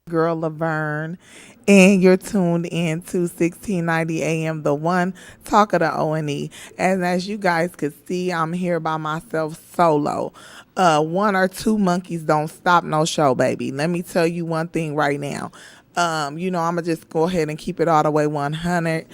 girl Laverne, and you're tuned in to 1690 AM, the one Talk of the O.N.E. And as you guys could see, I'm here by myself solo. One or two monkeys don't stop no show, baby. Let me tell you one thing right now. I'm gonna just go ahead and keep it all the way 100.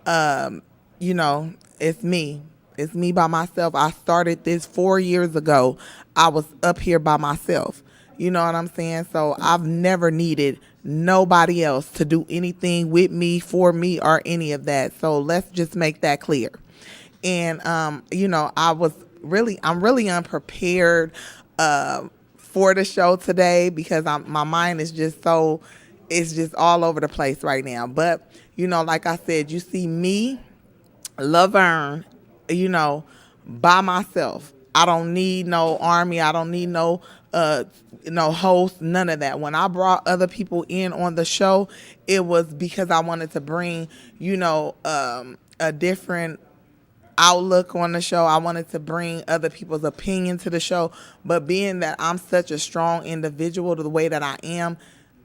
Um, you know, it's me. It's me by myself. I started this 4 years ago. I was up here by myself. You know what I'm saying? So I've never needed nobody else to do anything with me, for me, or any of that. So let's just make that clear. And I'm really unprepared for the show today because my mind is just so, it's just all over the place right now. But like I said, you see me, Laverne, you know, by myself. I don't need no army. I don't need no host, none of that. When I brought other people in on the show, it was because I wanted to bring, a different outlook on the show. I wanted to bring other people's opinion to the show. But being that I'm such a strong individual to the way that I am,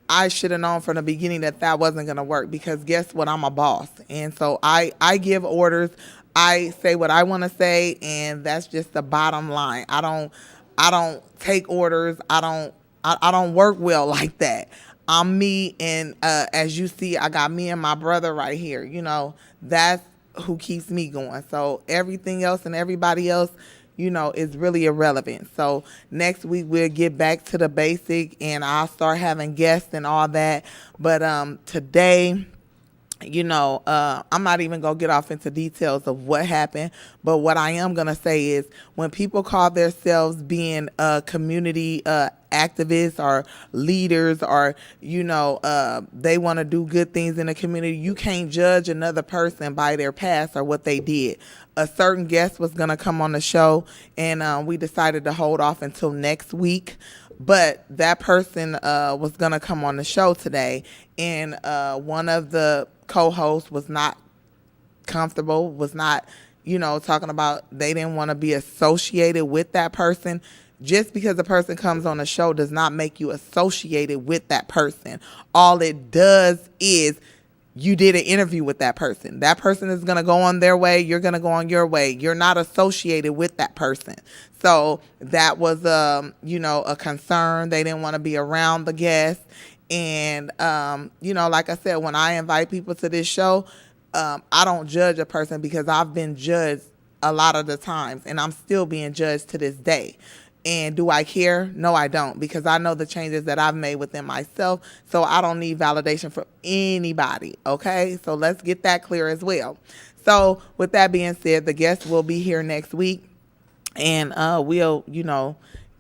I should have known from the beginning that that wasn't going to work because guess what? I'm a boss. And so I give orders. I say what I want to say, and that's just the bottom line. I don't take orders. I don't work well like that. I'm me, and as you see, I got me and my brother right here. That's who keeps me going. So everything else and everybody else, is really irrelevant. So next week we'll get back to the basic, and I'll start having guests and all that. But today, I'm not even going to get off into details of what happened, but what I am going to say is when people call themselves being community activists or leaders or, they want to do good things in the community, you can't judge another person by their past or what they did. A certain guest was going to come on the show, and we decided to hold off until next week. But that person was going to come on the show today, and one of the co-hosts was not comfortable, was not, talking about they didn't want to be associated with that person. Just because a person comes on the show does not make you associated with that person. All it does is you did an interview with that person. That person is going to go on their way. You're going to go on your way. You're not associated with that person. So that was, a concern. They didn't want to be around the guests. And, like I said, when I invite people to this show, I don't judge a person because I've been judged a lot of the times, and I'm still being judged to this day. And do I care? No, I don't, because I know the changes that I've made within myself. So I don't need validation from anybody. Okay. So let's get that clear as well. So with that being said, the guest will be here next week, and we'll,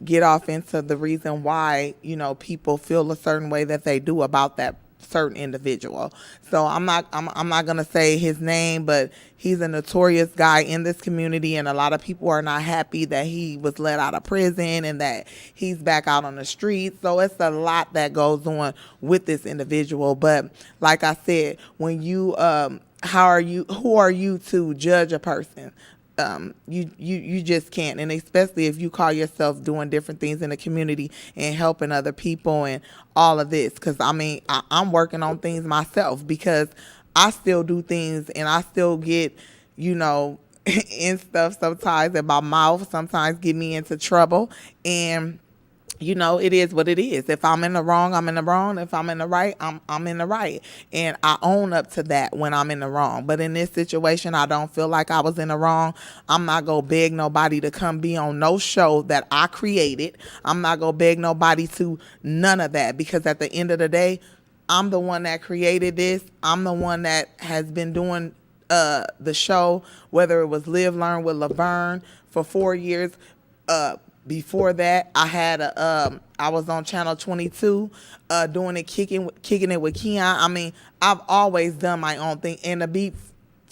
get off into the reason why, people feel a certain way that they do about that certain individual. So I'm not gonna say his name, but he's a notorious guy in this community, and a lot of people are not happy that he was let out of prison and that he's back out on the streets. So it's a lot that goes on with this individual. But like I said, when you who are you to judge a person? You just can't. And especially if you call yourself doing different things in the community and helping other people and all of this. Because I'm working on things myself, because I still do things and I still get, in stuff sometimes, and my mouth sometimes get me into trouble. And it is what it is. If I'm in the wrong, I'm in the wrong. If I'm in the right, I'm in the right. And I own up to that when I'm in the wrong. But in this situation, I don't feel like I was in the wrong. I'm not going to beg nobody to come be on no show that I created. I'm not going to beg nobody to none of that, because at the end of the day, I'm the one that created this. I'm the one that has been doing the show, whether it was Live Learn with Laverne for 4 years. Before that, I was on channel 22, doing it, kicking it with Keon. I've always done my own thing, and to be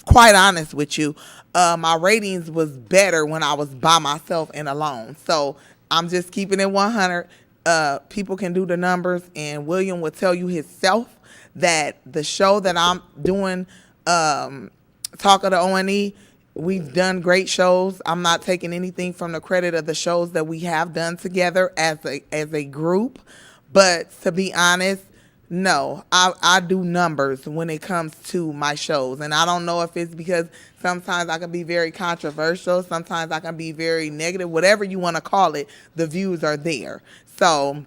quite honest with you, my ratings was better when I was by myself and alone. So I'm just keeping it 100. People can do the numbers, and William will tell you himself that the show that I'm doing, Talk of the O.N.E., we've done great shows. I'm not taking anything from the credit of the shows that we have done together as a group. But to be honest, No, I do numbers when it comes to my shows. And I don't know if it's because sometimes I can be very controversial, sometimes I can be very negative, whatever you want to call it, the views are there. So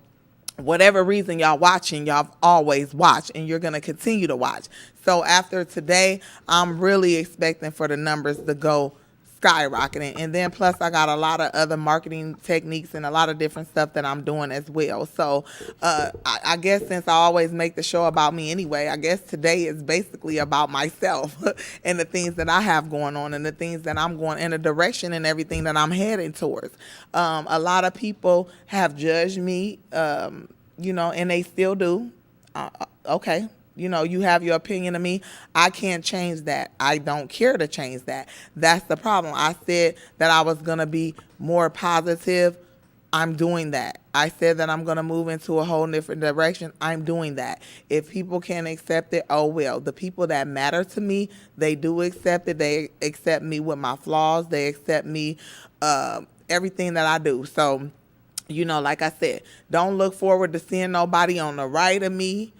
whatever reason y'all watching, y'all always watch and you're going to continue to watch. So after today, I'm really expecting for the numbers to go skyrocketing. And then plus I got a lot of other marketing techniques and a lot of different stuff that I'm doing as well. So I guess since I always make the show about me anyway, I guess today is basically about myself and the things that I have going on and the things that I'm going in, the direction and everything that I'm heading towards. A lot of people have judged me, and they still do. Okay, you have your opinion of me. I can't change that. I don't care to change that. That's the problem. I said that I was going to be more positive. I'm doing that. I said that I'm going to move into a whole different direction. I'm doing that. If people can't accept it, oh well. The people that matter to me, they do accept it. They accept me with my flaws. They accept me, everything that I do. So, like I said, don't look forward to seeing nobody on the right of me,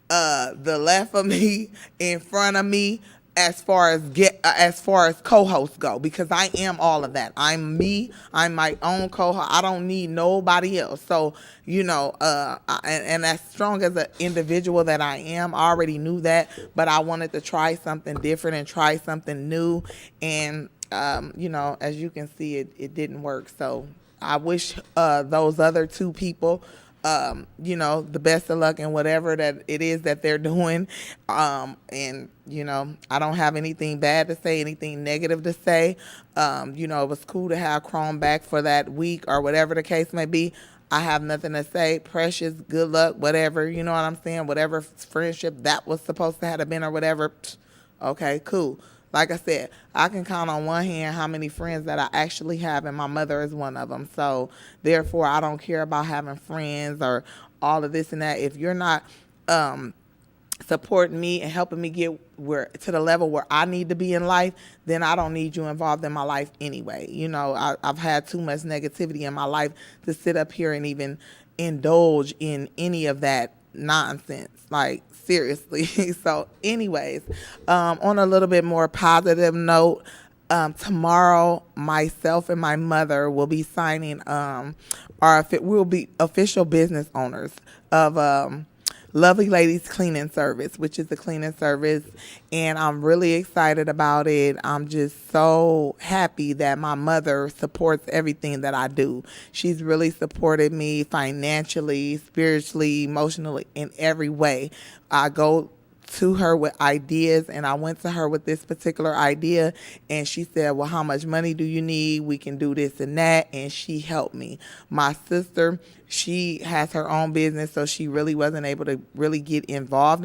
the left of me, in front of me, as far as co-hosts go, because I am all of that. I'm me. I'm my own co-host. I don't need nobody else. So and as strong as an individual that I am, I already knew that, but I wanted to try something different and try something new, and as you can see, it didn't work. So I wish those other two people, the best of luck in whatever that it is that they're doing. And I don't have anything bad to say, anything negative to say. It was cool to have Chrome back for that week or whatever the case may be. I have nothing to say. Precious, good luck, whatever, you know what I'm saying? Whatever friendship that was supposed to have been or whatever. Okay, cool. Like I said, I can count on one hand how many friends that I actually have, and my mother is one of them. So, therefore, I don't care about having friends or all of this and that. If you're not supporting me and helping me get to the level where I need to be in life, then I don't need you involved in my life anyway. I've had too much negativity in my life to sit up here and even indulge in any of that nonsense. Like, seriously. So anyways, on a little bit more positive note, tomorrow myself and my mother will be signing we'll be official business owners of Lovely Ladies Cleaning Service, which is a cleaning service, and I'm really excited about it. I'm just so happy that my mother supports everything that I do. She's really supported me financially, spiritually, emotionally, in every way. I go to her with ideas, and I went to her with this particular idea, and she said, well, how much money do you need? We can do this and that. And she helped me. My sister, she has her own business, so she really wasn't able to really get involved,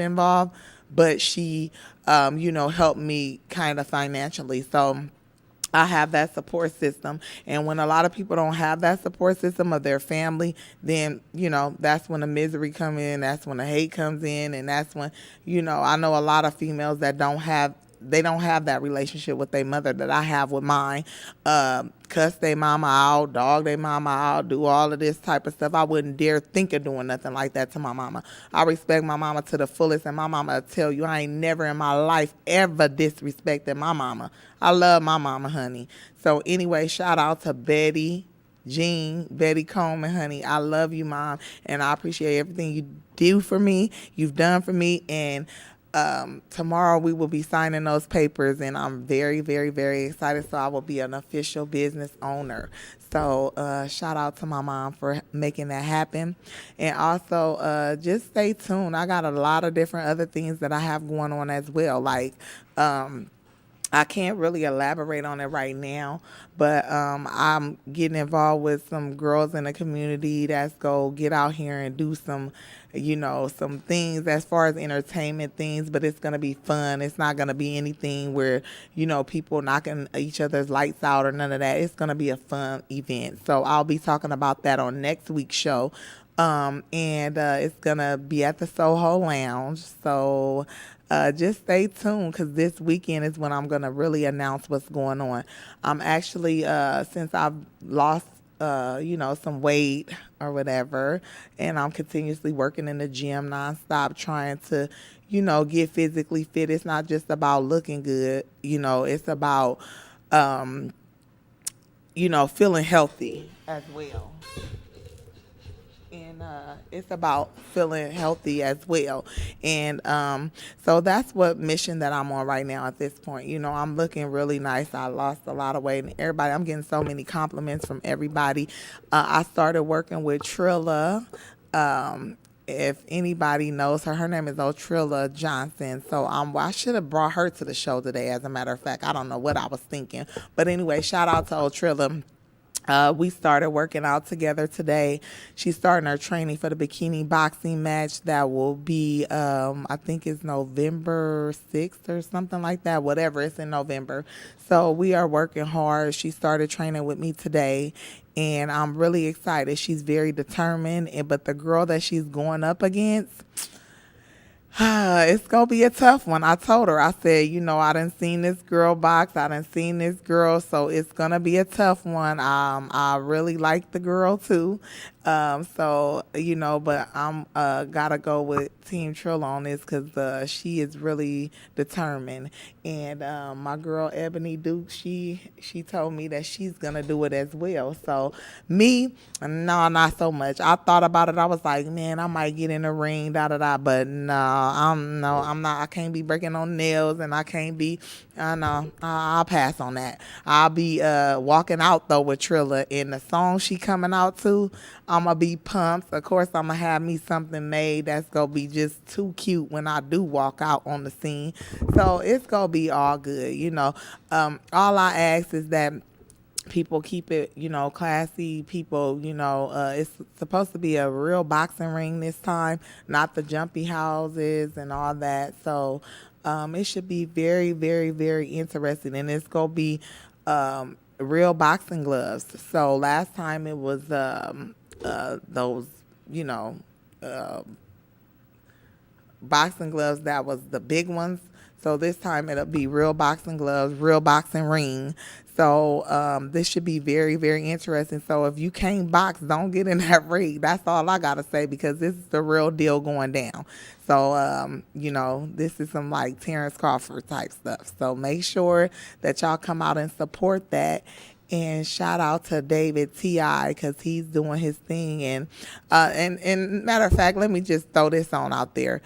but she helped me kind of financially. So I have that support system. And when a lot of people don't have that support system of their family, then, that's when the misery comes in. That's when the hate comes in. And that's when, I know a lot of females that they don't have that relationship with their mother that I have with mine. Cuss their mama out, dog their mama out, do all of this type of stuff. I wouldn't dare think of doing nothing like that to my mama. I respect my mama to the fullest, and my mama will tell you I ain't never in my life ever disrespected my mama. I love my mama, honey. So anyway, shout out to Betty Coleman, honey. I love you, Mom, and I appreciate everything you do for me, you've done for me, and tomorrow we will be signing those papers, and I'm very, very, very excited. So I will be an official business owner. So shout out to my mom for making that happen. And also just stay tuned. I got a lot of different other things that I have going on as well. Like, I can't really elaborate on it right now, but I'm getting involved with some girls in the community that's go get out here and do some things as far as entertainment things, but it's going to be fun. It's not going to be anything where, people knocking each other's lights out or none of that. It's going to be a fun event. So I'll be talking about that on next week's show. And it's going to be at the Soho Lounge. So just stay tuned, because this weekend is when I'm going to really announce what's going on. I'm actually, since I've lost some weight or whatever. And I'm continuously working in the gym nonstop, trying to, get physically fit. It's not just about looking good, it's about, um, feeling healthy as well. And it's about feeling healthy as well. And so that's what mission that I'm on right now at this point. I'm looking really nice. I lost a lot of weight, and I'm getting so many compliments from everybody. I started working with Trilla. If anybody knows her name is Otrilla Johnson. So I should have brought her to the show today. As a matter of fact, I don't know what I was thinking, but anyway, shout out to Otrilla. We started working out together today. She's starting her training for the bikini boxing match that will be, I think it's November 6th or something like that. Whatever, it's in November. So we are working hard. She started training with me today, and I'm really excited. She's very determined, but the girl that she's going up against, it's gonna be a tough one. I told her, I said, I done seen this girl box, I done seen this girl, so it's gonna be a tough one. I really like the girl too. But I'm gotta go with Team Trill on this because she is really determined. And my girl Ebony Duke, she told me that she's gonna do it as well. So me, no, not so much. I thought about it. I was like, man, I might get in the ring, da da da. But no, I'm not. I can't be breaking on nails, and I can't be. No, I'll pass on that. I'll be walking out though with Trilla, and the song she coming out to, I'm gonna be pumped. Of course, I'm gonna have me something made that's gonna be just too cute when I do walk out on the scene. So it's gonna be all good. All I ask is that people keep it, classy. People, it's supposed to be a real boxing ring this time, not the jumpy houses and all that. So it should be very, very, very interesting, and it's gonna be real boxing gloves. So last time it was those, boxing gloves that was the big ones. So this time it'll be real boxing gloves, real boxing ring. So this should be very, very interesting. So if you can't box, don't get in that ring. That's all I gotta say, because this is the real deal going down. So this is some like Terrence Crawford type stuff. So make sure that y'all come out and support that. And shout out to David T.I. because he's doing his thing. And matter of fact, let me just throw this on out there.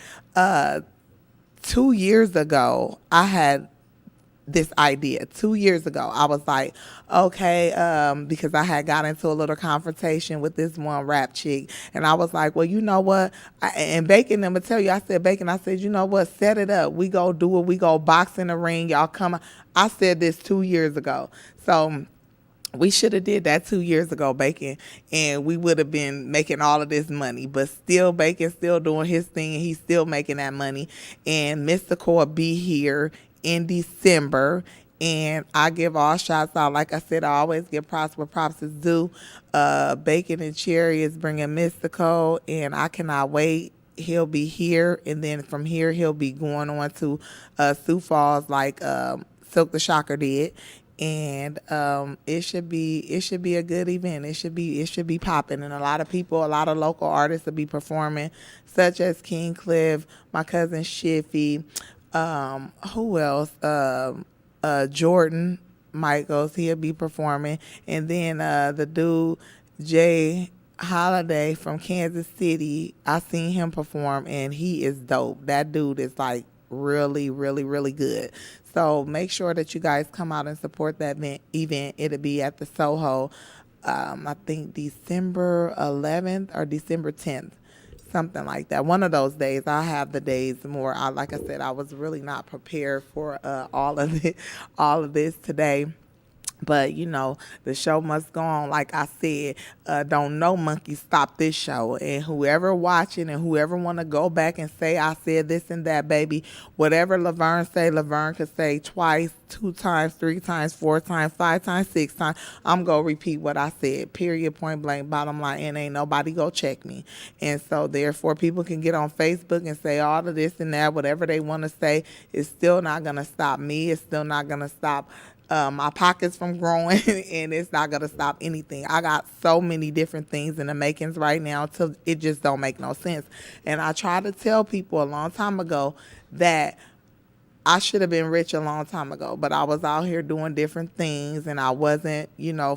2 years ago, I had this idea. 2 years ago, I was like, okay, because I had got into a little confrontation with this one rap chick, and I was like, well, you know what? And Bacon, I'm gonna tell you, I said, Bacon, I said, you know what? Set it up. We go do it. We go box in the ring. Y'all come. I said this 2 years ago. So we should have did that 2 years ago, Bacon, and we would have been making all of this money. But still, Bacon still doing his thing, and he's still making that money. And Mystical will be here in December, and I give all shots out. Like I said, I always give props where props is due. Bacon and Cherry is bringing Mystical, and I cannot wait. He'll be here, and then from here he'll be going on to Sioux Falls like Silk the Shocker did. And it should be a good event. It should be popping, and a lot of people, a lot of local artists will be performing, such as King Cliff, my cousin Shiffy, who else? Jordan Michaels, he'll be performing, and then the dude Jay Holiday from Kansas City, I seen him perform, and he is dope. That dude is like really, really, really good. So make sure that you guys come out and support that event. It'll be at the Soho, I think December 11th or December 10th, something like that. One of those days. I have the days more. Like I said, I was really not prepared for all of this today. But, the show must go on. Like I said, don't no monkey stop this show. And whoever watching and whoever want to go back and say, I said this and that, baby, whatever Laverne say, Laverne could say twice, 2 times, 3 times, 4 times, 5 times, 6 times. I'm going to repeat what I said, period, point blank, bottom line, and ain't nobody go check me. And so therefore people can get on Facebook and say all of this and that, whatever they want to say. It's still not going to stop me. It's still not going to stop my pockets from growing, and it's not gonna stop anything. I got so many different things in the makings right now till it just don't make no sense. And I tried to tell people a long time ago that I should have been rich a long time ago, but I was out here doing different things and I wasn't,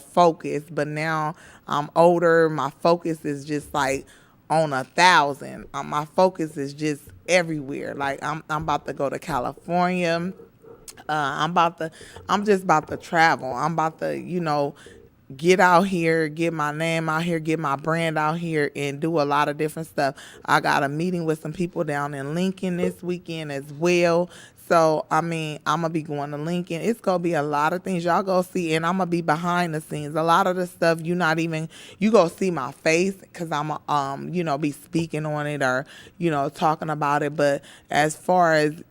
focused. But now I'm older. My focus is just like on 1,000. My focus is just everywhere. Like I'm about to go to California. I'm just about to travel. I'm about to, get out here, get my name out here, get my brand out here, and do a lot of different stuff. I got a meeting with some people down in Lincoln this weekend as well. So, I mean, I'm going to be going to Lincoln. It's going to be a lot of things y'all go see, and I'm going to be behind the scenes. A lot of the stuff you go see my face because I'm, be speaking on it or, talking about it. But as far as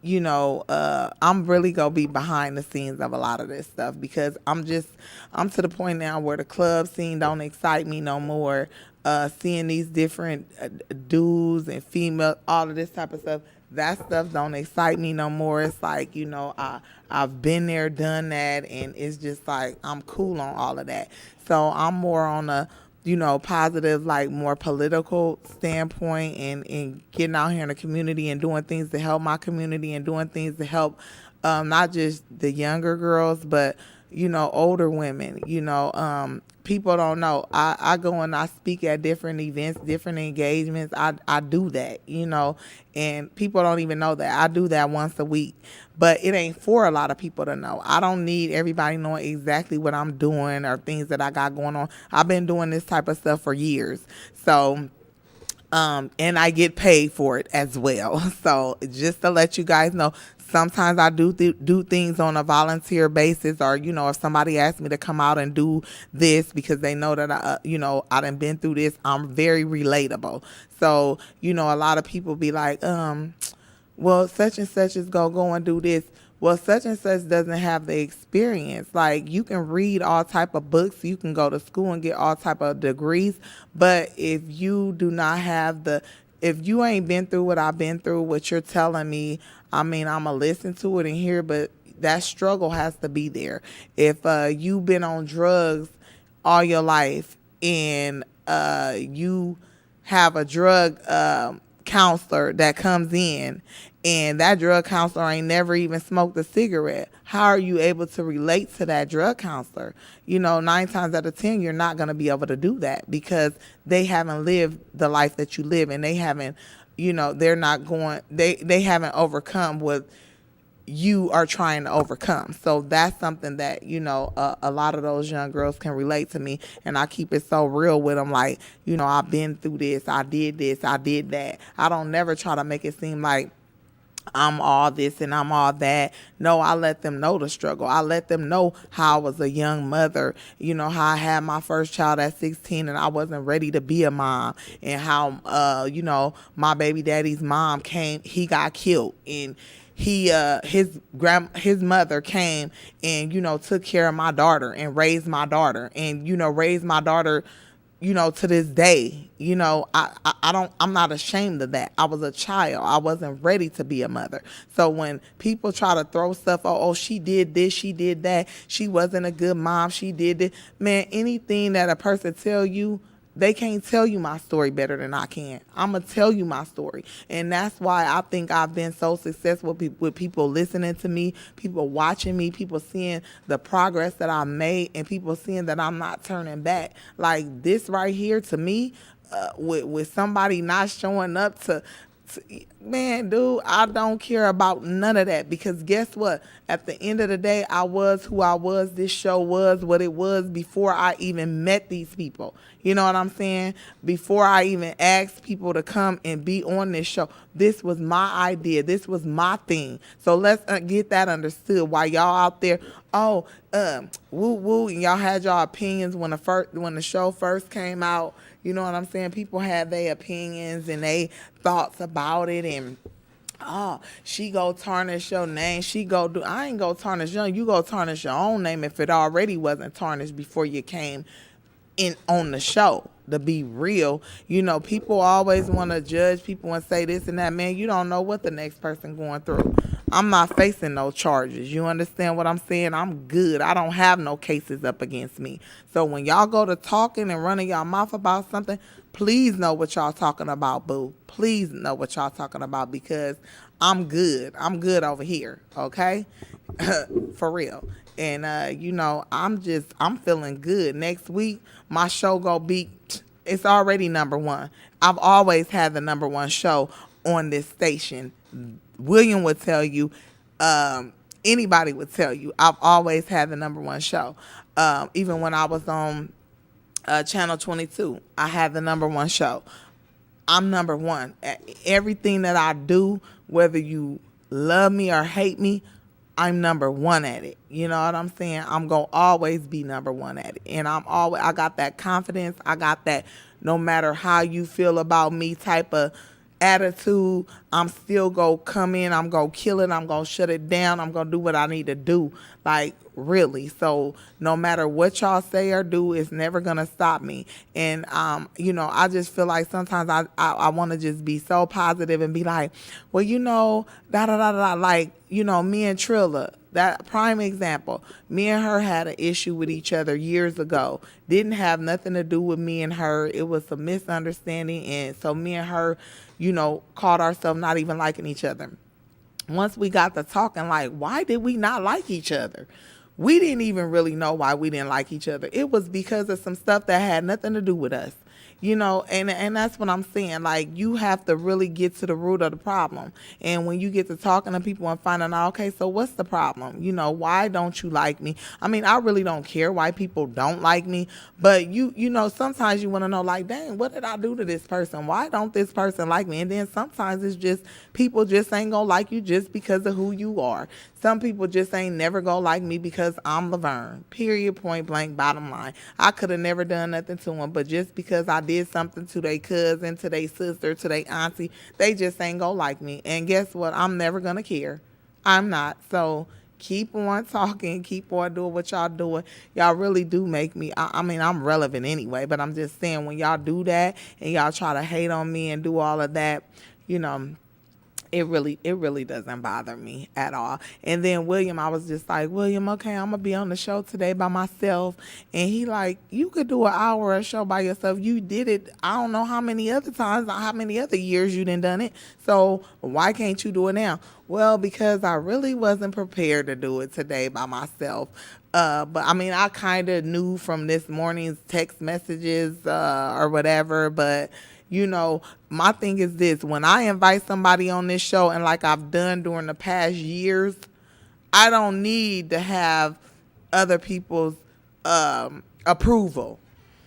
I'm really gonna be behind the scenes of a lot of this stuff because I'm to the point now where the club scene don't excite me no more. Seeing these different dudes and females, all of this type of stuff, that stuff don't excite me no more. It's like, I've been there, done that, and it's just like I'm cool on all of that. So I'm more on a positive, like more political standpoint and getting out here in the community and doing things to help my community and doing things to help not just the younger girls, but, older women. People don't know. I go and I speak at different events, different engagements. I do that, and people don't even know that. I do that once a week. But it ain't for a lot of people to know. I don't need everybody knowing exactly what I'm doing or things that I got going on. I've been doing this type of stuff for years. So and I get paid for it as well. So just to let you guys know, sometimes I do things on a volunteer basis, or if somebody asks me to come out and do this because they know that I done been through this, I'm very relatable. So a lot of people be like, well, such and such is gonna go and do this. Well, such and such doesn't have the experience. Like, you can read all type of books, you can go to school and get all type of degrees, but if you do not have if you ain't been through what I've been through, what you're telling me, I mean, I'm gonna listen to it and hear, but that struggle has to be there. If you've been on drugs all your life and you have a drug counselor that comes in and that drug counselor ain't never even smoked a cigarette, how are you able to relate to that drug counselor? 9 times out of 10, you're not going to be able to do that because they haven't lived the life that you live, and they haven't, they're not going, they haven't overcome what you are trying to overcome. So that's something that, a lot of those young girls can relate to me. And I keep it so real with them. Like, I've been through this, I did that. I don't never try to make it seem like I'm all this and I'm all that. No, I let them know the struggle. I let them know how I was a young mother, how I had my first child at 16 and I wasn't ready to be a mom, and how, my baby daddy's mom he got killed, and his mother came and, took care of my daughter and raised my daughter and, raised my daughter, to this day. I'm not ashamed of that. I was a child. I wasn't ready to be a mother. So when people try to throw stuff, oh, she did this, she did that, she wasn't a good mom, she did it. Man, anything that a person tell you, they can't tell you my story better than I can. I'm going to tell you my story. And that's why I think I've been so successful with people listening to me, people watching me, people seeing the progress that I made, and people seeing that I'm not turning back. Like this right here, to me, with somebody not showing up to man, dude, I don't care about none of that, because guess what? At the end of the day, I was who I was. This show was what it was before I even met these people. You know what I'm saying? Before I even asked people to come and be on this show, this was my idea. This was my thing. So let's get that understood. While y'all out there, woo woo, and y'all had y'all opinions when the show first came out. You know what I'm saying? People had their opinions and they thoughts about it, and she go tarnish your name. I ain't go tarnish you go tarnish your own name if it already wasn't tarnished before you came in on the show. To be real, people always want to judge people and say this and that. Man, you don't know what the next person going through. I'm not facing no charges. You understand what I'm saying? I'm good. I don't have no cases up against me. So when y'all go to talking and running y'all mouth about something, please know what y'all talking about, boo. Please know what y'all talking about because I'm good. I'm good over here. Okay? For real. And I'm feeling good. Next week, my show go be it's already number one. I've always had the number one show on this station. William would tell you, anybody would tell you, I've always had the number one show. Even when I was on Channel 22, I had the number one show. I'm number one. Everything that I do, whether you love me or hate me, I'm number one at it. You know what I'm saying? I'm going to always be number one at it. And I got that confidence. I got that no matter how you feel about me type of attitude, I'm still going to come in. I'm going to kill it. I'm going to shut it down. I'm going to do what I need to do. Like, really. So no matter what y'all say or do, it's never going to stop me. And, I just feel like sometimes I want to just be so positive and be like, well, da da da da. Like, me and Trilla, that prime example, me and her had an issue with each other years ago. Didn't have nothing to do with me and her. It was a misunderstanding. And so me and her, caught ourselves not even liking each other. Once we got to talking, like, why did we not like each other? We didn't even really know why we didn't like each other. It was because of some stuff that had nothing to do with us. And that's what I'm saying. Like, you have to really get to the root of the problem. And when you get to talking to people and finding out, okay, so what's the problem? Why don't you like me? I mean, I really don't care why people don't like me, but sometimes you want to know, like, dang, what did I do to this person? Why don't this person like me? And then sometimes it's just people just ain't gonna like you just because of who you are. Some people just ain't never gonna like me because I'm Laverne. Period, point blank, bottom line. I could have never done nothing to them, but just because I did something to their cousin, to their sister, to their auntie, they just ain't gonna like me. And guess what? I'm never gonna care. I'm not. So keep on talking, keep on doing what y'all doing. Y'all really do make me, I mean, I'm relevant anyway, but I'm just saying when y'all do that and y'all try to hate on me and do all of that, it really doesn't bother me at all. And then William, I was just like, William, okay, I'm gonna be on the show today by myself. And he like, you could do an hour of show by yourself. You did it. I don't know how many other times, how many other years you done it. So why can't you do it now? Well, because I really wasn't prepared to do it today by myself. But I mean, I kind of knew from this morning's text messages or whatever, but my thing is this: when I invite somebody on this show, and like I've done during the past years, I don't need to have other people's approval.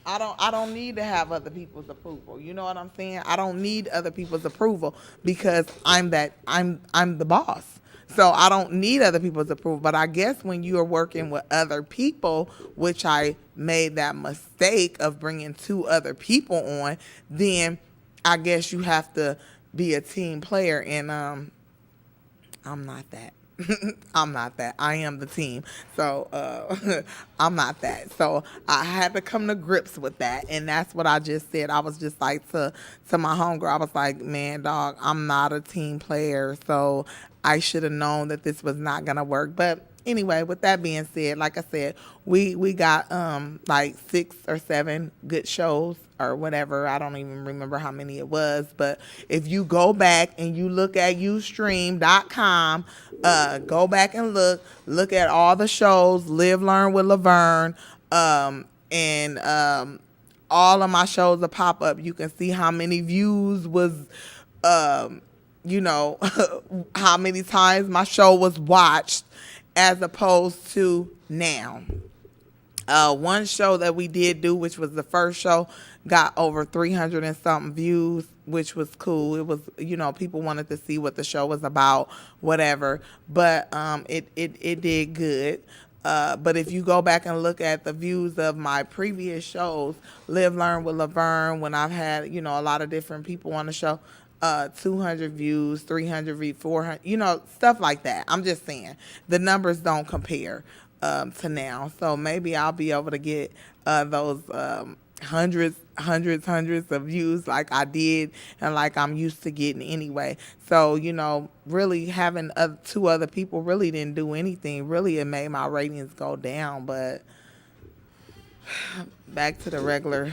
I don't need to have other people's approval. You know what I'm saying? I don't need other people's approval because I'm the boss. So I don't need other people's approval. But I guess when you are working with other people, which I made that mistake of bringing two other people on, then I guess you have to be a team player. And I'm not that. I'm not that. I am the team. So I'm not that. So I had to come to grips with that. And that's what I just said. I was just like to my homegirl, I was like, man, dog, I'm not a team player. So I should have known that this was not gonna work. But anyway, with that being said, like I said, we got like 6 or 7 good shows or whatever. I don't even remember how many it was, but if you go back and you look at ustream.com, go back and look at all the shows, Live Learn with Laverne, and all of my shows will pop up. You can see how many views was how many times my show was watched as opposed to now. One show that we did do, which was the first show, got over 300 and something views, which was cool. It was, people wanted to see what the show was about, whatever. But it did good. But if you go back and look at the views of my previous shows, Live Learn with Laverne, when I've had, a lot of different people on the show, 200 views, 300 views, 400, stuff like that. I'm just saying the numbers don't compare to now. So maybe I'll be able to get those hundreds of views like I did and like I'm used to getting anyway. So, really having two other people really didn't do anything. Really, it made my ratings go down, but back to the regularly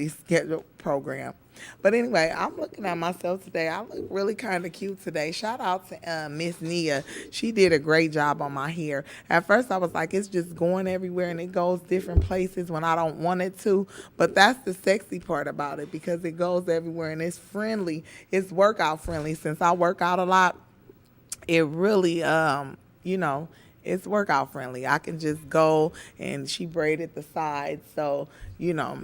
scheduled program. But anyway, I'm looking at myself today. I look really kind of cute today. Shout out to Miss Nia. She did a great job on my hair. At first, I was like, it's just going everywhere and it goes different places when I don't want it to. But that's the sexy part about it because it goes everywhere and it's friendly. It's workout friendly. Since I work out a lot, it really, it's workout friendly. I can just go and she braided the sides. So, you know,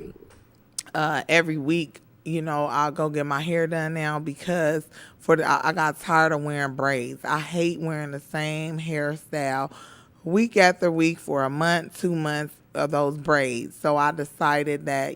every week, I'll go get my hair done now because I got tired of wearing braids. I hate wearing the same hairstyle week after week for a month, 2 months of those braids. So I decided that,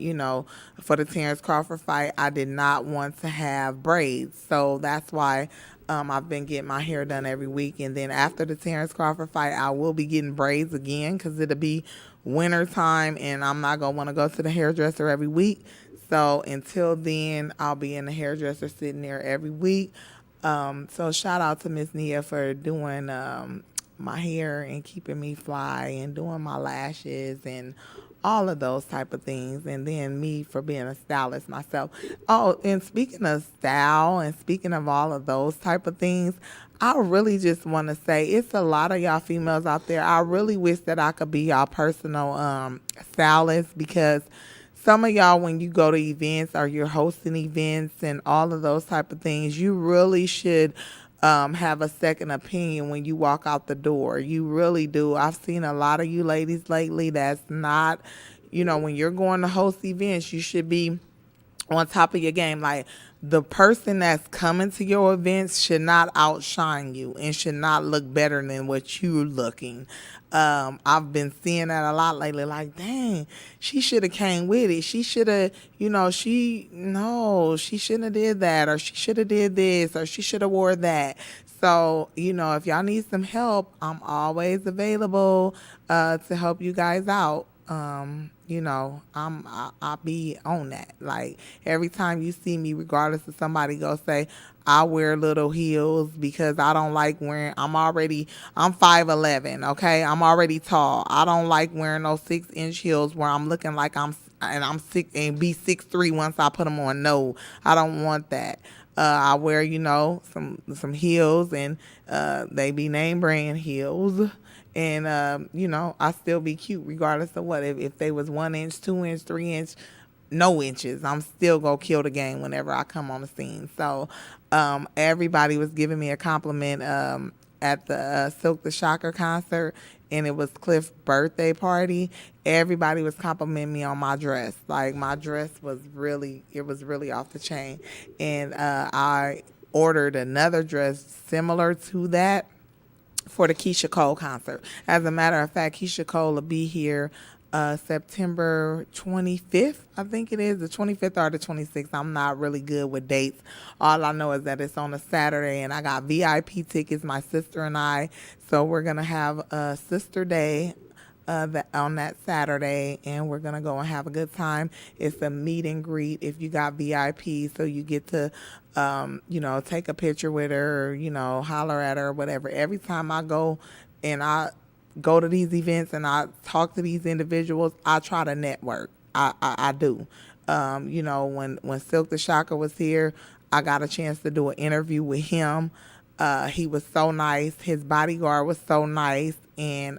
for the Terrence Crawford fight, I did not want to have braids. So that's why I've been getting my hair done every week. And then after the Terrence Crawford fight, I will be getting braids again because it'll be winter time and I'm not going to want to go to the hairdresser every week. So until then, I'll be in the hairdresser sitting there every week. So shout out to Miss Nia for doing my hair and keeping me fly and doing my lashes and all of those type of things. And then me for being a stylist myself. Oh, and speaking of style and speaking of all of those type of things, I really just want to say it's a lot of y'all females out there. I really wish that I could be y'all personal stylist because some of y'all, when you go to events or you're hosting events and all of those type of things, you really should have a second opinion when you walk out the door. You really do. I've seen a lot of you ladies lately that's not, when you're going to host events, you should be on top of your game. Like the person that's coming to your events should not outshine you and should not look better than what you're looking. I've been seeing that a lot lately. Like, dang, she should have came with it. She should have, she shouldn't have did that, or she should have did this, or she should have wore that. So, if y'all need some help, I'm always available to help you guys out. I'll be on that. Like every time you see me, regardless of somebody go say, I wear little heels because I don't like wearing, I'm 5'11", okay? I'm already tall. I don't like wearing those 6-inch heels where I'm looking like I'm 6'3" once I put them on. No, I don't want that. I wear, some heels and they be name brand heels. And, I still be cute regardless of what. If they was 1 inch, 2 inch, 3 inch, no inches, I'm still going to kill the game whenever I come on the scene. So everybody was giving me a compliment at the Silk the Shocker concert. And it was Cliff's birthday party. Everybody was complimenting me on my dress. Like my dress was really off the chain. And I ordered another dress similar to that for the Keisha Cole concert. As a matter of fact, Keisha Cole will be here September 25th, I think it is, the 25th or the 26th. I'm not really good with dates. All I know is that it's on a Saturday, and I got VIP tickets, my sister and I. So we're going to have a sister day on that Saturday, and we're gonna go and have a good time. It's a meet and greet if you got VIP, so you get to, take a picture with her, or, holler at her, or whatever. Every time I go and I go to these events and I talk to these individuals, I try to network. I do. When Silk the Shocker was here, I got a chance to do an interview with him. He was so nice. His bodyguard was so nice, and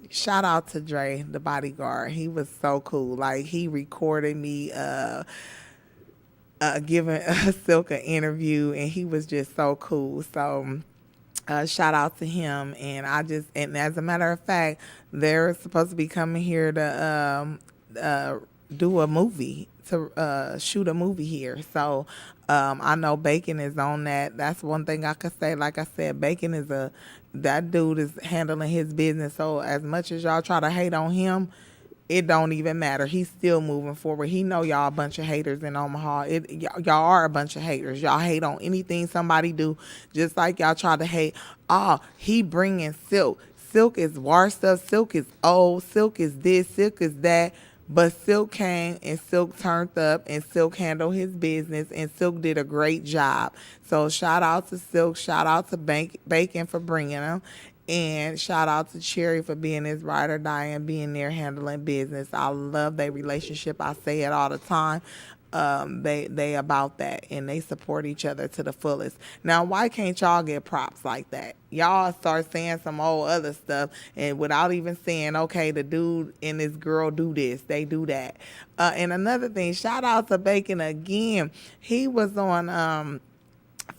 shout out to Dre, the bodyguard. He was so cool. Like he recorded me giving Silk an interview, and he was just so cool. So shout out to him. And as a matter of fact, they're supposed to be coming here to do a movie, to shoot a movie here. So I know Bacon is on that. That's one thing I could say. Like I said, Bacon is that dude is handling his business. So as much as y'all try to hate on him, it don't even matter. He's still moving forward. He know y'all a bunch of haters in Omaha. Y'all are a bunch of haters. Y'all hate on anything somebody do, just like y'all try to hate. He bringing Silk. Silk is war stuff. Silk is old. Silk is this. Silk is that. But Silk came and Silk turned up and Silk handled his business and Silk did a great job. So shout out to Silk, shout out to Bacon for bringing him. And shout out to Cherry for being his ride or die and being there handling business. I love their relationship. I say it all the time. They about that and they support each other to the fullest. Now, why can't y'all get props like that? Y'all start saying some old other stuff and without even saying, okay, the dude and this girl do this, they do that. And another thing, shout out to Bacon again. He was on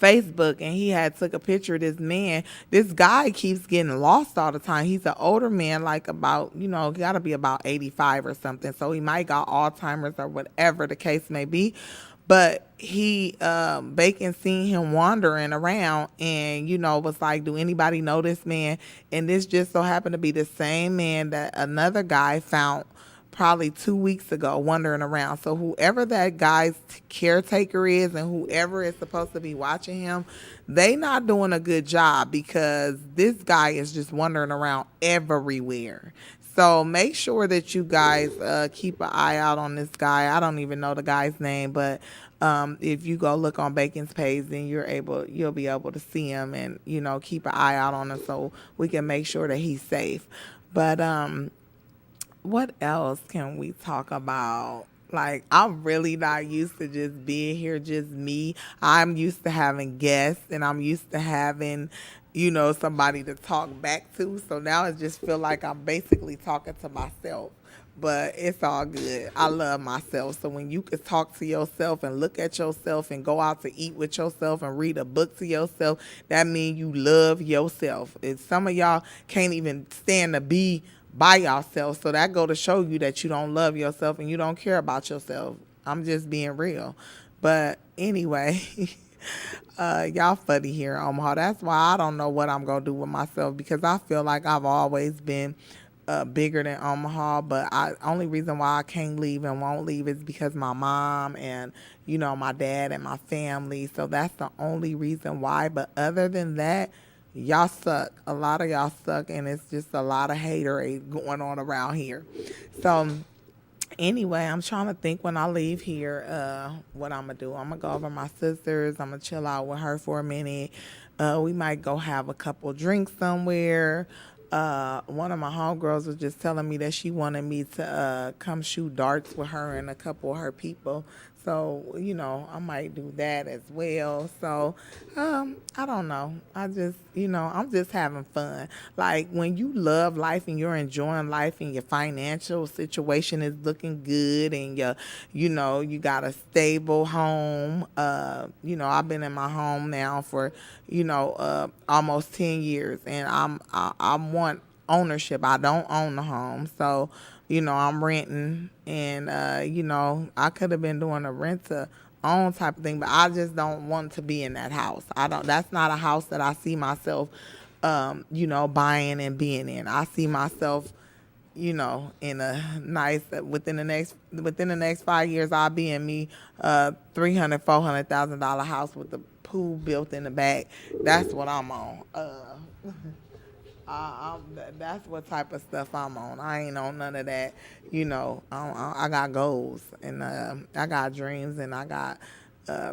Facebook and he had took a picture of this man. This guy keeps getting lost all the time. He's an older man, like about, got to be about 85 or something. So he might got Alzheimer's or whatever the case may be. But he, Bacon seen him wandering around and, was like, do anybody know this man? And this just so happened to be the same man that another guy found probably 2 weeks ago wandering around. So whoever that guy's caretaker is and whoever is supposed to be watching him, they not doing a good job because this guy is just wandering around everywhere. So make sure that you guys keep an eye out on this guy. I don't even know the guy's name, but if you go look on Bacon's page, then you'll be able to see him and keep an eye out on him so we can make sure that he's safe. But what else can we talk about? Like, I'm really not used to just being here, just me. I'm used to having guests and I'm used to having, somebody to talk back to. So now it just feel like I'm basically talking to myself. But it's all good. I love myself. So when you can talk to yourself and look at yourself and go out to eat with yourself and read a book to yourself, that means you love yourself. And some of y'all can't even stand to be by yourself. So that go to show you that you don't love yourself and you don't care about yourself. I'm just being real. But anyway, y'all funny here in Omaha. That's why I don't know what I'm going to do with myself because I feel like I've always been bigger than Omaha, but only reason why I can't leave and won't leave is because my mom and my dad and my family. So that's the only reason why. But other than that, y'all suck. A lot of y'all suck, and it's just a lot of haterade going on around here. So anyway, I'm trying to think when I leave here, what I'm gonna do. I'm gonna go over my sister's. I'm gonna chill out with her for a minute. We might go have a couple drinks somewhere. One of my homegirls was just telling me that she wanted me to come shoot darts with her and a couple of her people. So, I might do that as well. So, I don't know. I'm just having fun. Like when you love life and you're enjoying life and your financial situation is looking good and you got a stable home. I've been in my home now for, almost 10 years and I want ownership. I don't own the home. So, I'm renting and, I could have been doing a rent to own type of thing, but I just don't want to be in that house. That's not a house that I see myself, buying and being in. I see myself, in a nice, within the next 5 years, I'll be in me, $300,000-$400,000 house with the pool built in the back. That's what I'm on. That's what type of stuff I'm on. I ain't on none of that. I got goals and I got dreams and I got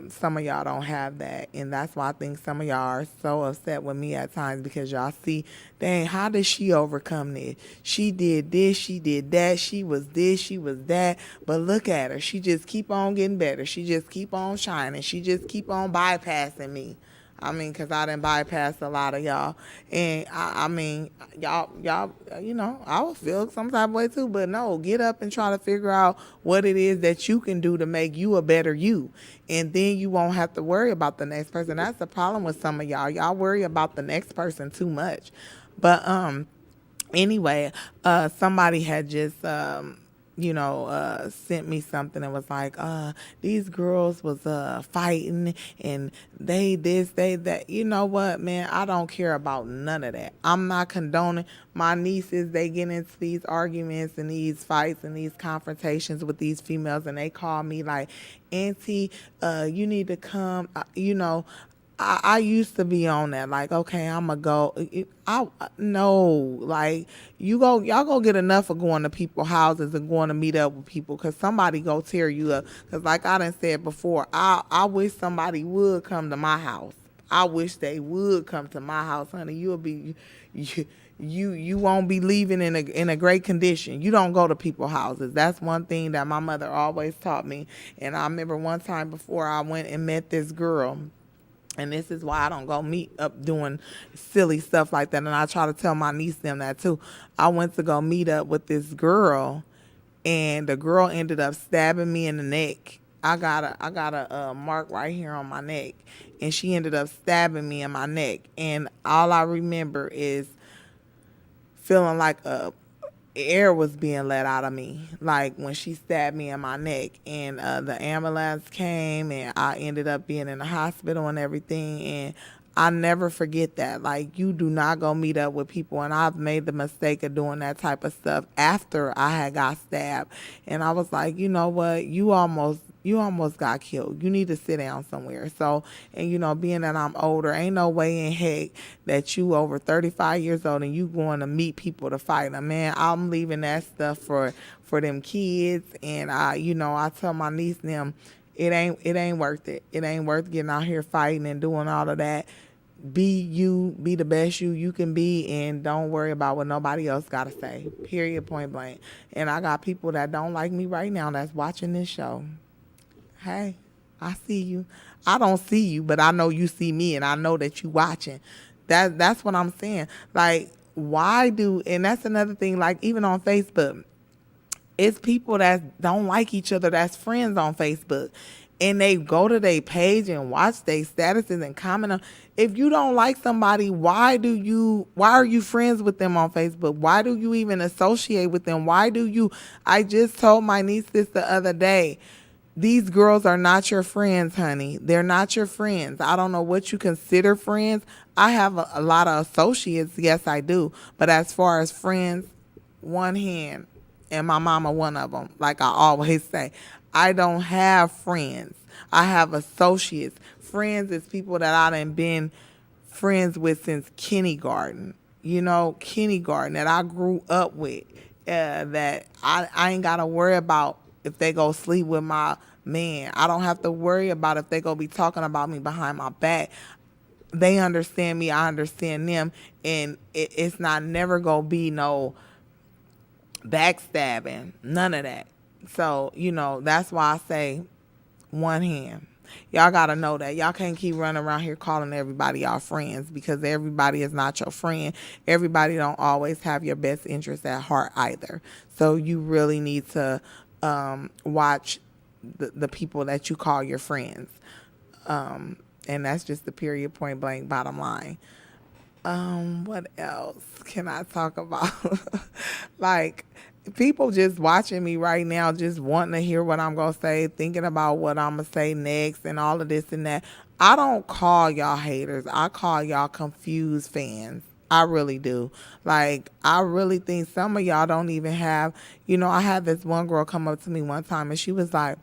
some of y'all don't have that. And that's why I think some of y'all are so upset with me at times because y'all see, dang, how did she overcome this? She did this, she did that, she was this, she was that. But look at her. She just keep on getting better. She just keep on shining. She just keep on bypassing me. I mean, because I done bypassed a lot of y'all. And, I mean, y'all, I will feel some type of way too. But no, get up and try to figure out what it is that you can do to make you a better you. And then you won't have to worry about the next person. That's the problem with some of y'all. Y'all worry about the next person too much. But anyway, somebody had just sent me something and was like, these girls was fighting and they this, they that. You know what, man? I don't care about none of that. I'm not condoning my nieces, they get into these arguments and these fights and these confrontations with these females and they call me like, Auntie, you need to come, I used to be on that, like, okay, I'm gonna go. I no, like, y'all go get enough of going to people's houses and going to meet up with people, cause somebody go tear you up. Cause like I done said before, I wish somebody would come to my house. I wish they would come to my house, honey. You'll be you won't be leaving in a great condition. You don't go to people's houses. That's one thing that my mother always taught me. And I remember one time before I went and met this girl, and this is why I don't go meet up doing silly stuff like that. And I try to tell my niece them that too. I went to go meet up with this girl, and the girl ended up stabbing me in the neck. I got a mark right here on my neck, and she ended up stabbing me in my neck. And all I remember is feeling like air was being let out of me, like when she stabbed me in my neck. And the ambulance came, and I ended up being in the hospital and everything. And I never forget that. Like, you do not go meet up with people. And I've made the mistake of doing that type of stuff after I had got stabbed. And I was like, you know what? You almost got killed. You need to sit down somewhere. So, and being that I'm older, ain't no way in heck that you over 35 years old and you going to meet people to fight them. Man, I'm leaving that stuff for them kids. And I tell my niece and them, it ain't worth it. It ain't worth getting out here fighting and doing all of that. Be you, be the best you can be, and don't worry about what nobody else got to say. Period, point blank. And I got people that don't like me right now that's watching this show. Hey, I see you. I don't see you, but I know you see me, and I know that you watching. That's what I'm saying. Like, and that's another thing, like, even on Facebook, it's people that don't like each other that's friends on Facebook. And they go to their page and watch their statuses and comment on. If you don't like somebody, why are you friends with them on Facebook? Why do you even associate with them? I just told my niece this the other day. These girls are not your friends, honey. They're not your friends. I don't know what you consider friends. I have a lot of associates. Yes, I do. But as far as friends, one hand, and my mama one of them. Like I always say, I don't have friends. I have associates. Friends is people that I done been friends with since kindergarten. Kindergarten, that I grew up with. That I ain't got to worry about if they go sleep with my man. I don't have to worry about if they go be talking about me behind my back. They understand me. I understand them. And it's not never going to be no backstabbing. None of that. So, that's why I say one hand. Y'all got to know that. Y'all can't keep running around here calling everybody y'all friends, because everybody is not your friend. Everybody don't always have your best interest at heart either. So you really need to watch the people that you call your friends. And that's just the period, point blank, bottom line. What else can I talk about? Like, people just watching me right now, just wanting to hear what I'm going to say, thinking about what I'm going to say next and all of this and that. I don't call y'all haters. I call y'all confused fans. I really do. Like, I really think some of y'all don't even have, I had this one girl come up to me one time and she was like,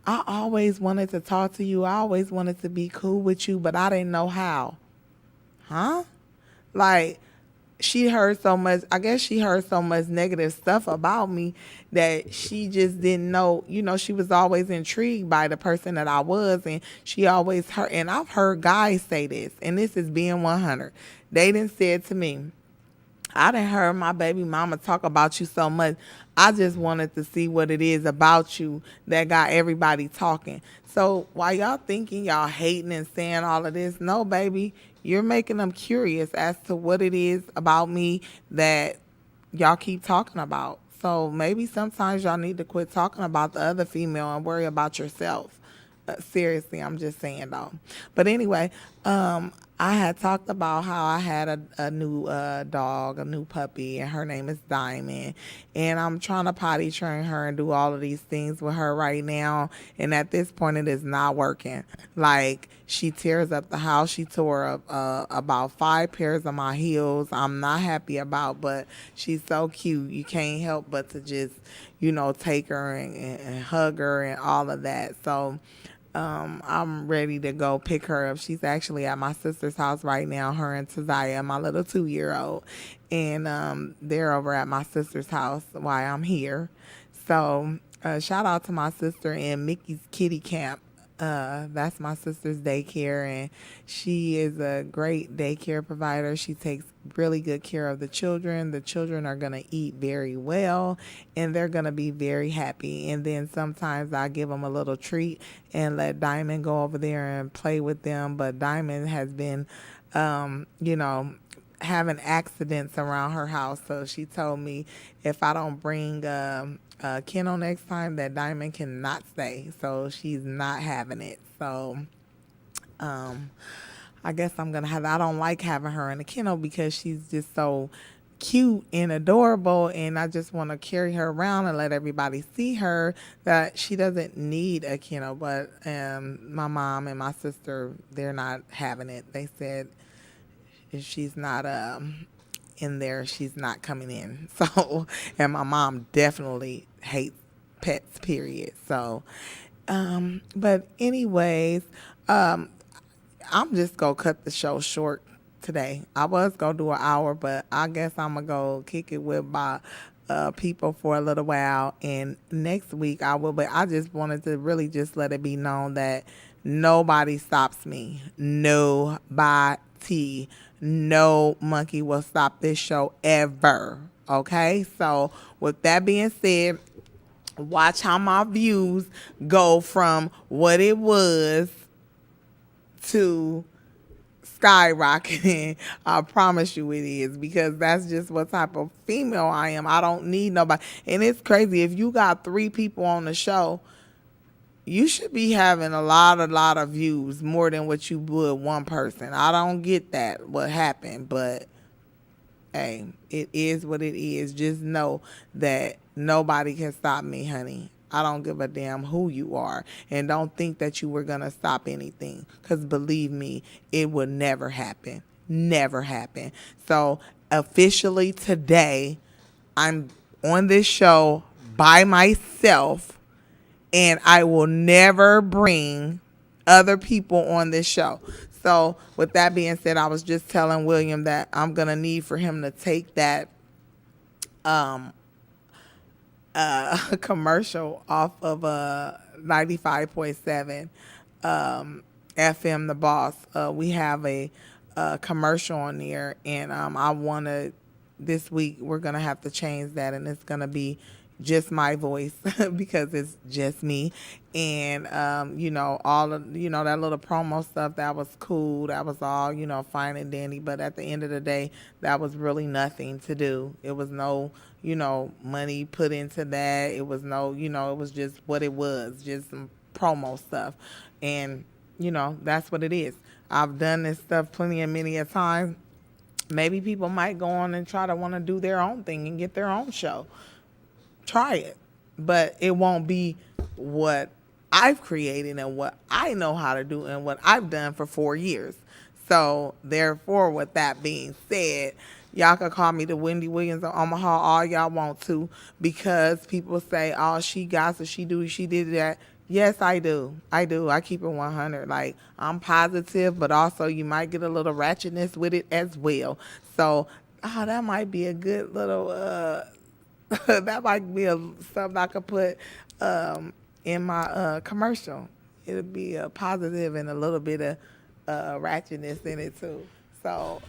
I always wanted to talk to you. I always wanted to be cool with you, but I didn't know how. Huh? Like, I guess she heard so much negative stuff about me that she just didn't know, she was always intrigued by the person that I was. And she always heard, and I've heard guys say this, and this is being 100. They done said to me, I done heard my baby mama talk about you so much. I just wanted to see what it is about you that got everybody talking. So while y'all thinking y'all hating and saying all of this, no, baby, you're making them curious as to what it is about me that y'all keep talking about. So maybe sometimes y'all need to quit talking about the other female and worry about yourself. Seriously, I'm just saying though. But anyway, I had talked about how I had a new dog, a new puppy, and her name is Diamond. And I'm trying to potty train her and do all of these things with her right now. And at this point, it is not working. Like, she tears up the house. She tore up about 5 pairs of my heels. I'm not happy about, but she's so cute. You can't help but to just, take her and hug her and all of that. So, I'm ready to go pick her up. She's actually at my sister's house right now, her and Tazaya, my little 2 year old. And they're over at my sister's house while I'm here. So shout out to my sister in Mickey's Kitty Camp. That's my sister's daycare, and she is a great daycare provider. She takes really good care of the children. The children are going to eat very well, and they're going to be very happy. And then sometimes I give them a little treat and let Diamond go over there and play with them. But Diamond has been, you know, having accidents around her house. So she told me if I don't bring kennel next time, that Diamond cannot stay. So she's not having it. So I guess I'm gonna have. I don't like having her in a kennel because she's just so cute and adorable, and I just want to carry her around and let everybody see her. That she doesn't need a kennel. But my mom and my sister, they're not having it. They said if she's not in there, she's not coming in. So, and my mom definitely hates pets, period. So, but anyways, I'm just gonna cut the show short today. I was gonna do an hour, but I guess I'm gonna go kick it with my people for a little while, and next week I will. But I just wanted to really just let it be known that nobody stops me. Nobody, no monkey will stop this show ever. Okay, so with that being said, watch how my views go from what it was to skyrocketing. I promise you it is, because that's just what type of female I am. I don't need nobody. And it's crazy. If you got 3 people on the show, you should be having a lot of views, more than what you would one person. I don't get that, what happened, but hey, it is what it is. Just know that nobody can stop me, honey. I don't give a damn who you are. And don't think that you were going to stop anything. Because believe me, it will never happen. Never happen. So officially today, I'm on this show by myself. And I will never bring other people on this show. So with that being said, I was just telling William that I'm going to need for him to take that commercial off of 95.7 FM The Boss. We have a commercial on there, and I want to, this week we're going to have to change that, and it's going to be just my voice because it's just me. And all of that little promo stuff, that was cool, that was all fine and dandy, but at the end of the day, that was really nothing to do. It was no money put into that. It was no it was just what it was, just some promo stuff. And that's what it is. I've done this stuff plenty and many a time. Maybe people might go on and try to want to do their own thing and get their own show. Try it, but it won't be what I've created and what I know how to do and what I've done for 4 years. So therefore, with that being said, y'all can call me the Wendy Williams of Omaha all y'all want to, because people say, oh, she gossip, she did that. Yes, I do. I keep it 100. Like, I'm positive, but also you might get a little ratchetness with it as well. So, that might be a good little that might be something I could put in my commercial. It'll be a positive and a little bit of ratchetness in it too. So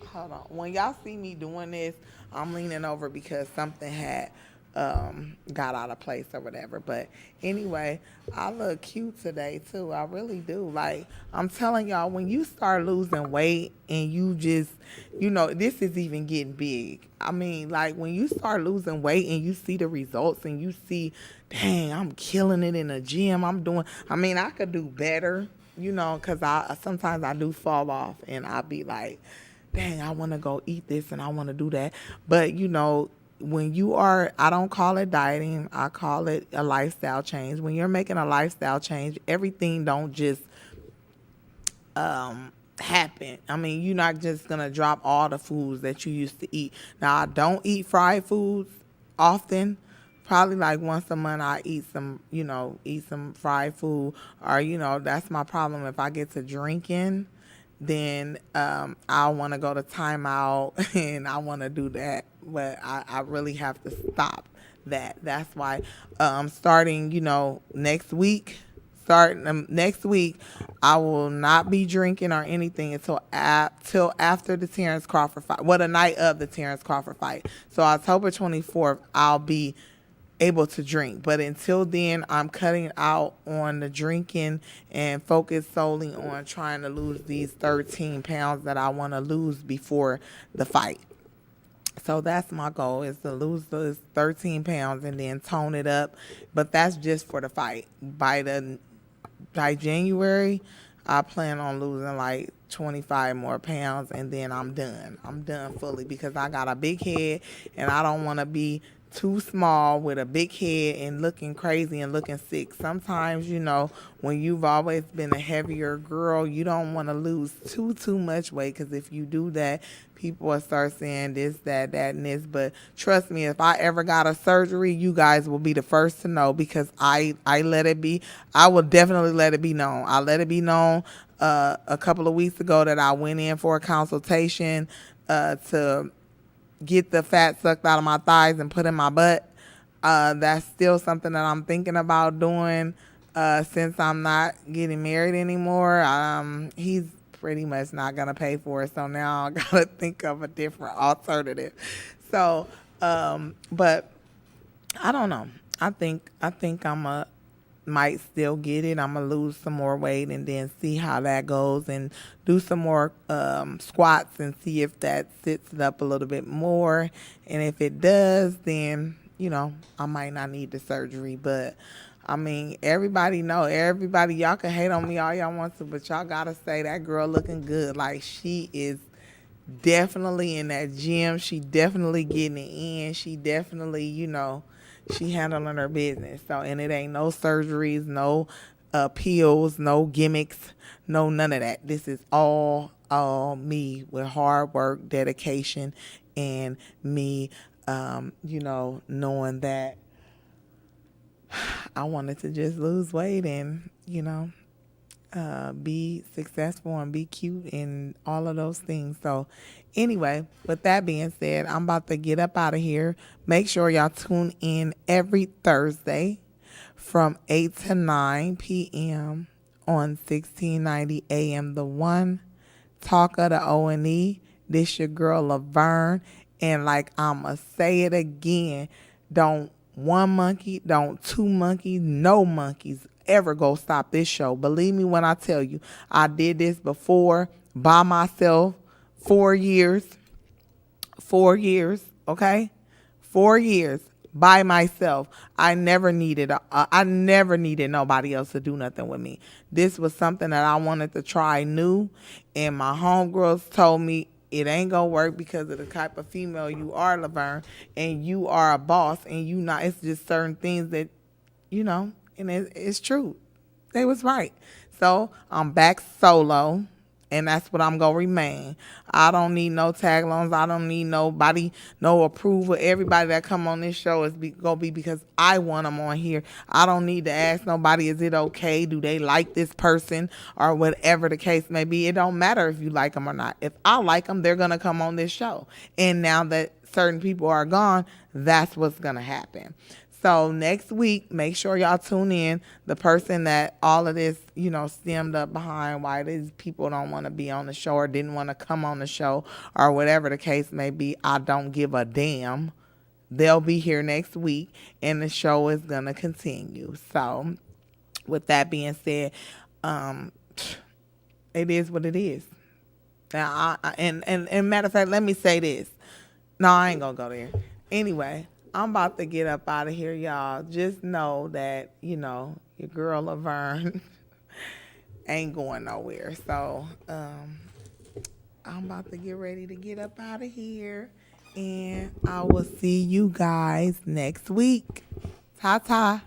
hold on. When y'all see me doing this, I'm leaning over because something had got out of place or whatever. But anyway, I look cute today too. I really do. Like, I'm telling y'all, when you start losing weight and you just, this is even getting big. I mean, like, when you start losing weight and you see the results and you see, dang, I'm killing it in the gym. I could do better, because sometimes I do fall off and I'll be like, dang, I want to go eat this and I want to do that. But, when you are, I don't call it dieting, I call it a lifestyle change. When you're making a lifestyle change, everything don't just happen. I mean, you're not just going to drop all the foods that you used to eat. Now, I don't eat fried foods often, Probably like once a month I eat some fried food, or that's my problem. If I get to drinking, then I want to go to timeout and I want to do that, but I really have to stop that. That's why starting next week. Starting next week, I will not be drinking or anything till after the Terrence Crawford fight. Well, the night of the Terrence Crawford fight. So October 24th, I'll be able to drink. But until then, I'm cutting out on the drinking and focus solely on trying to lose these 13 pounds that I want to lose before the fight. So that's my goal, is to lose those 13 pounds and then tone it up. But that's just for the fight. By January, I plan on losing like 25 more pounds, and then I'm done. I'm done fully, because I got a big head and I don't want to be too small with a big head and looking crazy and looking sick. Sometimes, when you've always been a heavier girl, you don't want to lose too much weight, because if you do that, people will start saying this, that, and this. But trust me, if I ever got a surgery, you guys will be the first to know, because I let it be. I will definitely let it be known. I let it be known a couple of weeks ago that I went in for a consultation to get the fat sucked out of my thighs and put in my butt. That's still something that I'm thinking about doing since I'm not getting married anymore. He's pretty much not gonna pay for it, so now I gotta think of a different alternative. So, but I don't know. I think might still get it. I'm gonna lose some more weight and then see how that goes, and do some more squats and see if that sits it up a little bit more. And if it does, then I might not need the surgery. But I mean, everybody, y'all can hate on me all y'all want to, but y'all gotta say that girl looking good. Like, she is definitely in that gym. She definitely getting it in. She definitely, she handling her business. So, and it ain't no surgeries, no pills, no gimmicks, no none of that. This is all me, with hard work, dedication, and me, knowing that I wanted to just lose weight and, be successful and be cute and all of those things. So anyway, with that being said, I'm about to get up out of here. Make sure y'all tune in every Thursday from 8 to 9 p.m. on 1690 AM The One. Talk of the O.N.E. This your girl Laverne. And like I'ma say it again, don't one monkey, don't two monkeys, no monkeys ever go stop this show. Believe me when I tell you, I did this before by myself 4 years. 4 years, okay? 4 years by myself. I never needed nobody else to do nothing with me. This was something that I wanted to try new, and my homegirls told me it ain't gonna work because of the type of female you are, Laverne, and you are a boss, and you not. It's just certain things that, and it's true. They was right. So I'm back solo, and that's what I'm gonna remain. I don't need no taglons. I don't need nobody, no approval. Everybody that come on this show is gonna be because I want them on here. I don't need to ask nobody, is it okay? Do they like this person, or whatever the case may be? It don't matter if you like them or not. If I like them, they're gonna come on this show. And now that certain people are gone, that's what's gonna happen. So next week, make sure y'all tune in. The person that all of this, stemmed up behind, why these people don't want to be on the show or didn't want to come on the show or whatever the case may be, I don't give a damn. They'll be here next week, and the show is going to continue. So with that being said, it is what it is. Now, and matter of fact, let me say this. No, I ain't going to go there. Anyway, I'm about to get up out of here, y'all. Just know that, your girl Laverne ain't going nowhere. So I'm about to get ready to get up out of here. And I will see you guys next week. Ta-ta.